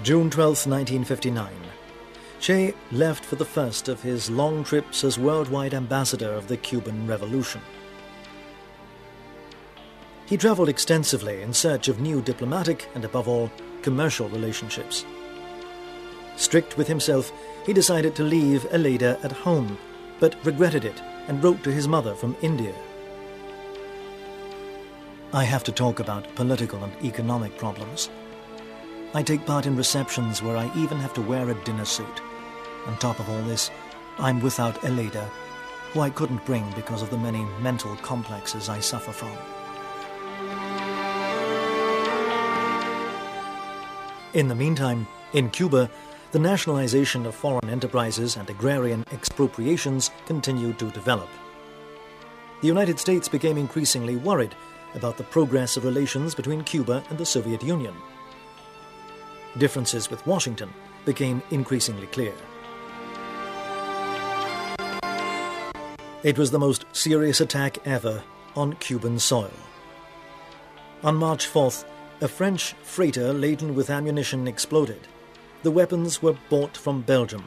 June 12, 1959. Che left for the first of his long trips as worldwide ambassador of the Cuban Revolution. He traveled extensively in search of new diplomatic and, above all, commercial relationships. Strict with himself, he decided to leave Aleida at home, but regretted it and wrote to his mother from India. I have to talk about political and economic problems. I take part in receptions where I even have to wear a dinner suit. On top of all this, I'm without Aleida, who I couldn't bring because of the many mental complexes I suffer from. In the meantime, in Cuba, the nationalization of foreign enterprises and agrarian expropriations continued to develop. The United States became increasingly worried about the progress of relations between Cuba and the Soviet Union. Differences with Washington became increasingly clear. It was the most serious attack ever on Cuban soil. On March 4th, a French freighter laden with ammunition exploded. The weapons were bought from Belgium.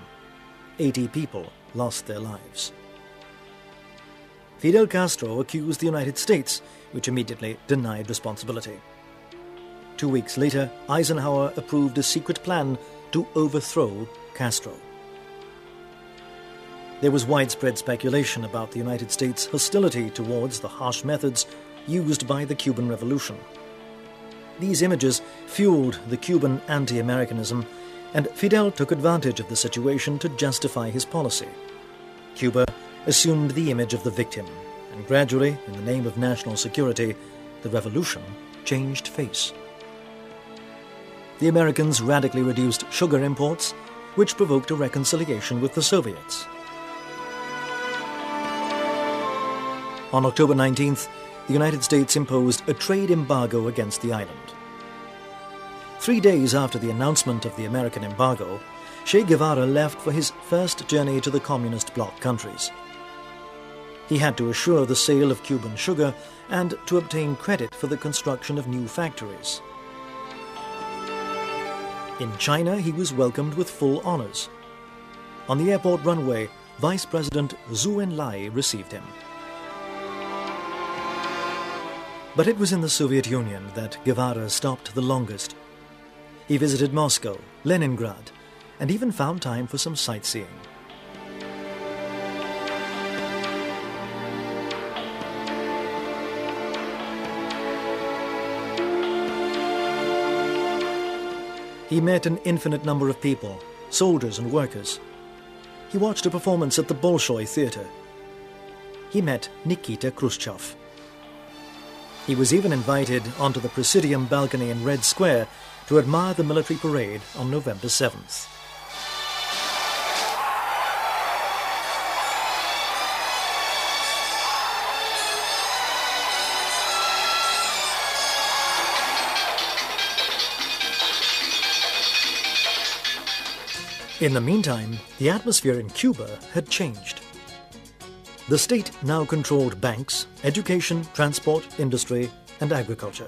80 people lost their lives. Fidel Castro accused the United States, which immediately denied responsibility. 2 weeks later, Eisenhower approved a secret plan to overthrow Castro. There was widespread speculation about the United States' hostility towards the harsh methods used by the Cuban Revolution. These images fueled the Cuban anti-Americanism, and Fidel took advantage of the situation to justify his policy. Cuba assumed the image of the victim, and gradually, in the name of national security, the revolution changed face. The Americans radically reduced sugar imports, which provoked a reconciliation with the Soviets. On October 19th, the United States imposed a trade embargo against the island. 3 days after the announcement of the American embargo, Che Guevara left for his first journey to the communist bloc countries. He had to assure the sale of Cuban sugar and to obtain credit for the construction of new factories. In China, he was welcomed with full honors. On the airport runway, Vice President Zhou Enlai received him. But it was in the Soviet Union that Guevara stopped the longest. He visited Moscow, Leningrad, and even found time for some sightseeing. He met an infinite number of people, soldiers and workers. He watched a performance at the Bolshoi Theatre. He met Nikita Khrushchev. He was even invited onto the Presidium balcony in Red Square to admire the military parade on November 7th. In the meantime, the atmosphere in Cuba had changed. The state now controlled banks, education, transport, industry, and agriculture.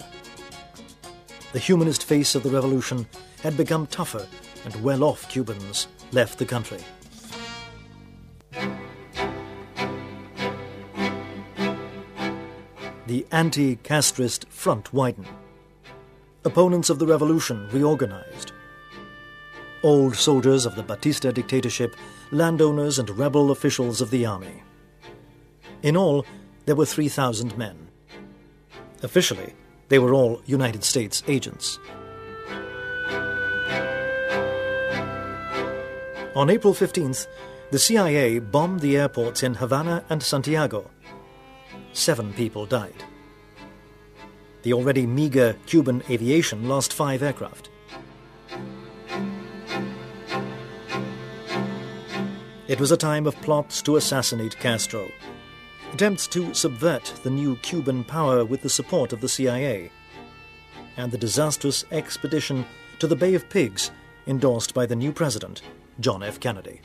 The humanist face of the revolution had become tougher, and well-off Cubans left the country. The anti-Castrist front widened. Opponents of the revolution reorganized. Old soldiers of the Batista dictatorship, landowners and rebel officials of the army. In all, there were 3,000 men. Officially, they were all United States agents. On April 15th, the CIA bombed the airports in Havana and Santiago. 7 people died. The already meager Cuban aviation lost 5 aircraft. It was a time of plots to assassinate Castro, attempts to subvert the new Cuban power with the support of the CIA, and the disastrous expedition to the Bay of Pigs endorsed by the new president, John F. Kennedy.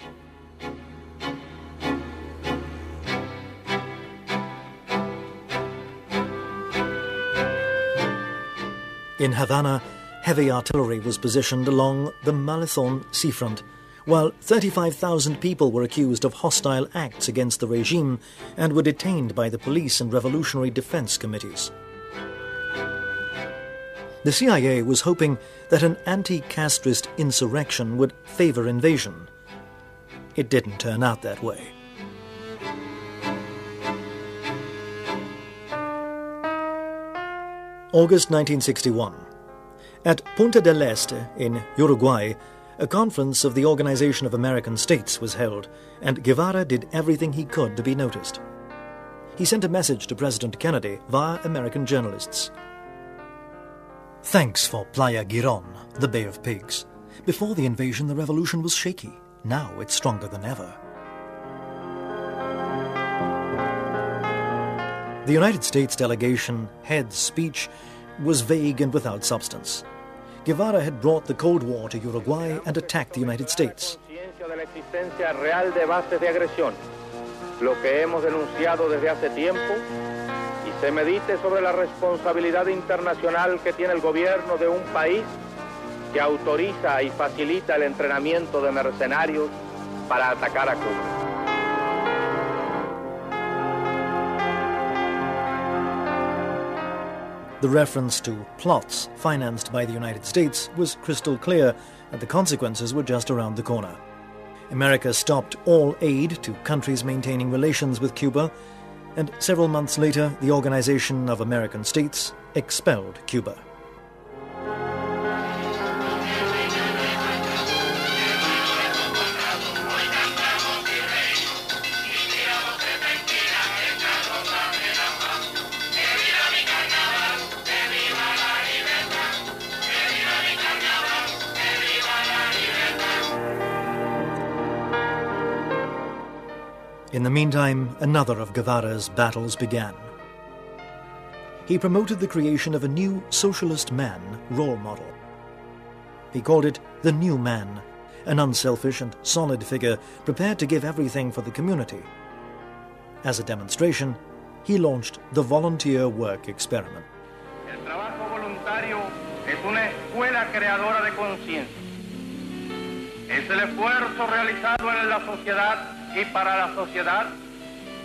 In Havana, Heavy artillery was positioned along the Malethon seafront, while 35,000 people were accused of hostile acts against the regime and were detained by the police and revolutionary defense committees. The CIA was hoping that an anti-Castrist insurrection would favor invasion. It didn't turn out that way. August 1961. At Punta del Este in Uruguay, a conference of the Organization of American States was held, and Guevara did everything he could to be noticed. He sent a message to President Kennedy via American journalists. Thanks for Playa Giron, the Bay of Pigs. Before the invasion, the revolution was shaky. Now it's stronger than ever. The United States delegation head's speech was vague and without substance. Guevara had brought the Cold War to Uruguay and attacked the United States. Lo que hemos denunciado desde hace tiempo y se medite sobre la responsabilidad internacional que tiene el gobierno de un país que autoriza y facilita el entrenamiento de mercenarios para atacar a Cuba. The reference to plots financed by the United States was crystal clear, and the consequences were just around the corner. America stopped all aid to countries maintaining relations with Cuba, and several months later, the Organization of American States expelled Cuba. In the meantime, another of Guevara's battles began. He promoted the creation of a new socialist man role model. He called it the New Man, an unselfish and solid figure prepared to give everything for the community. As a demonstration, he launched the volunteer work experiment. El trabajo voluntario es una escuela creadora de conciencia. Es el esfuerzo realizado en la sociedad y para la sociedad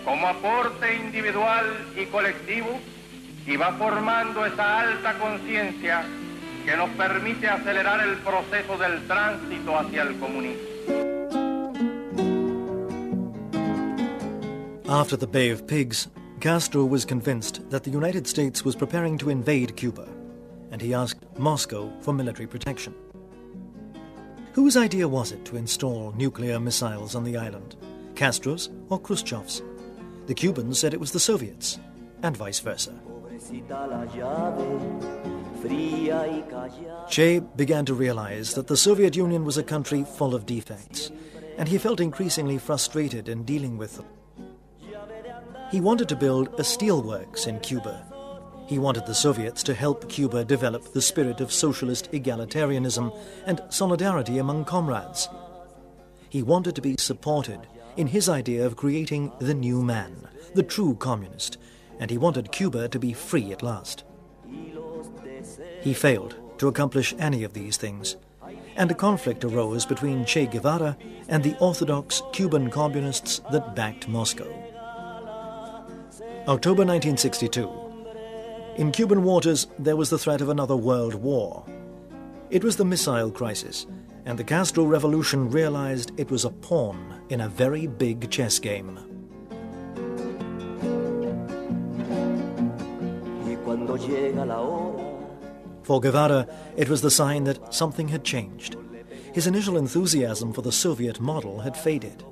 como aporte individual y colectivo y va formando esa alta conciencia que nos permite acelerar el proceso del tránsito hacia el comunismo. After the Bay of Pigs, Castro was convinced that the United States was preparing to invade Cuba, and he asked Moscow for military protection. Whose idea was it to install nuclear missiles on the island? Castro's or Khrushchev's? The Cubans said it was the Soviets, and vice versa. Che began to realize that the Soviet Union was a country full of defects, and he felt increasingly frustrated in dealing with them. He wanted to build a steelworks in Cuba. He wanted the Soviets to help Cuba develop the spirit of socialist egalitarianism and solidarity among comrades. He wanted to be supported in his idea of creating the new man, the true communist, and he wanted Cuba to be free at last. He failed to accomplish any of these things, and a conflict arose between Che Guevara and the orthodox Cuban communists that backed Moscow. October 1962. In Cuban waters, there was the threat of another world war. It was the missile crisis, and the Castro Revolution realized it was a pawn in a very big chess game. For Guevara, it was the sign that something had changed. His initial enthusiasm for the Soviet model had faded.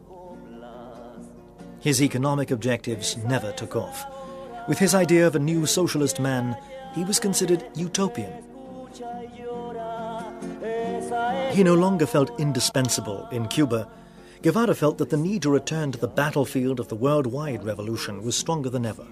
His economic objectives never took off. With his idea of a new socialist man, he was considered utopian. He no longer felt indispensable in Cuba. Guevara felt that the need to return to the battlefield of the worldwide revolution was stronger than ever.